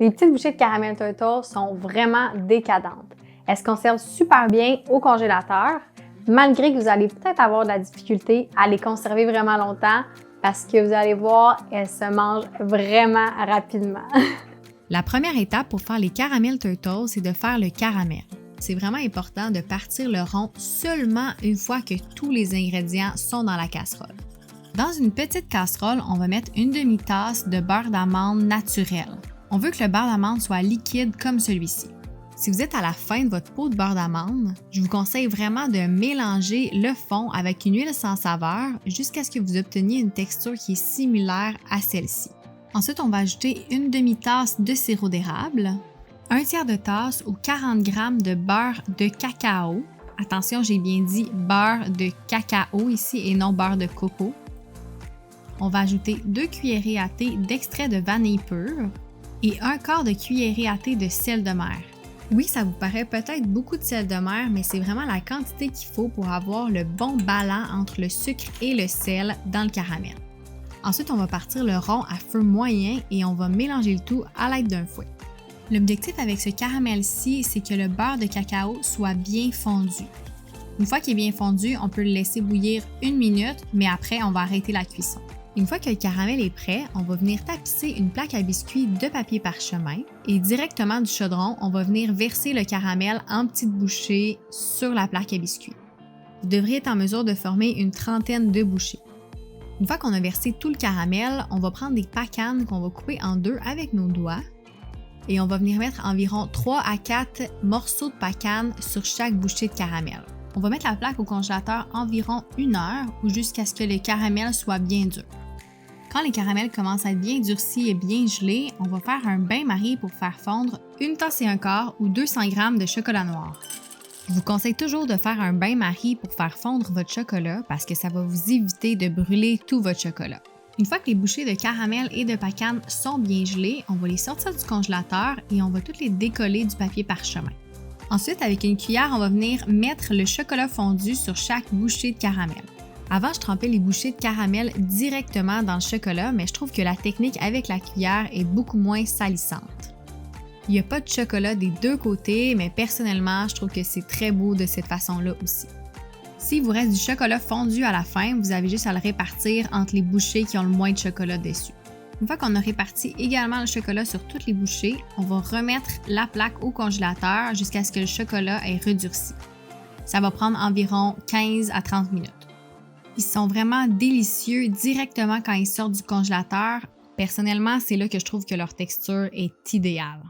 Les petites bouchées de caramel turtle sont vraiment décadentes. Elles se conservent super bien au congélateur, malgré que vous allez peut-être avoir de la difficulté à les conserver vraiment longtemps parce que vous allez voir, elles se mangent vraiment rapidement. La première étape pour faire les caramel turtles, c'est de faire le caramel. C'est vraiment important de partir le rond seulement une fois que tous les ingrédients sont dans la casserole. Dans une petite casserole, on va mettre une demi-tasse de beurre d'amande naturel. On veut que le beurre d'amande soit liquide comme celui-ci. Si vous êtes à la fin de votre pot de beurre d'amande, je vous conseille vraiment de mélanger le fond avec une huile sans saveur jusqu'à ce que vous obteniez une texture qui est similaire à celle-ci. Ensuite, on va ajouter une demi-tasse de sirop d'érable, un tiers de tasse ou 40 g de beurre de cacao. Attention, j'ai bien dit beurre de cacao ici et non beurre de coco. On va ajouter 2 cuillerées à thé d'extrait de vanille pure et un quart de cuillerée à thé de sel de mer. Oui, ça vous paraît peut-être beaucoup de sel de mer, mais c'est vraiment la quantité qu'il faut pour avoir le bon ballon entre le sucre et le sel dans le caramel. Ensuite, on va partir le rond à feu moyen et on va mélanger le tout à l'aide d'un fouet. L'objectif avec ce caramel-ci, c'est que le beurre de cacao soit bien fondu. Une fois qu'il est bien fondu, on peut le laisser bouillir 1 minute, mais après, on va arrêter la cuisson. Une fois que le caramel est prêt, on va venir tapisser une plaque à biscuits de papier parchemin et directement du chaudron, on va venir verser le caramel en petites bouchées sur la plaque à biscuits. Vous devriez être en mesure de former une trentaine de bouchées. Une fois qu'on a versé tout le caramel, on va prendre des pacanes qu'on va couper en deux avec nos doigts et on va venir mettre environ 3 à 4 morceaux de pacane sur chaque bouchée de caramel. On va mettre la plaque au congélateur environ 1 heure ou jusqu'à ce que le caramel soit bien dur. Quand les caramels commencent à être bien durcis et bien gelés, on va faire un bain-marie pour faire fondre 1 tasse et un quart ou 200 g de chocolat noir. Je vous conseille toujours de faire un bain-marie pour faire fondre votre chocolat parce que ça va vous éviter de brûler tout votre chocolat. Une fois que les bouchées de caramel et de pacane sont bien gelées, on va les sortir du congélateur et on va toutes les décoller du papier parchemin. Ensuite, avec une cuillère, on va venir mettre le chocolat fondu sur chaque bouchée de caramel. Avant, je trempais les bouchées de caramel directement dans le chocolat, mais je trouve que la technique avec la cuillère est beaucoup moins salissante. Il n'y a pas de chocolat des deux côtés, mais personnellement, je trouve que c'est très beau de cette façon-là aussi. S'il vous reste du chocolat fondu à la fin, vous avez juste à le répartir entre les bouchées qui ont le moins de chocolat dessus. Une fois qu'on a réparti également le chocolat sur toutes les bouchées, on va remettre la plaque au congélateur jusqu'à ce que le chocolat ait redurci. Ça va prendre environ 15 à 30 minutes. Ils sont vraiment délicieux directement quand ils sortent du congélateur. Personnellement, c'est là que je trouve que leur texture est idéale.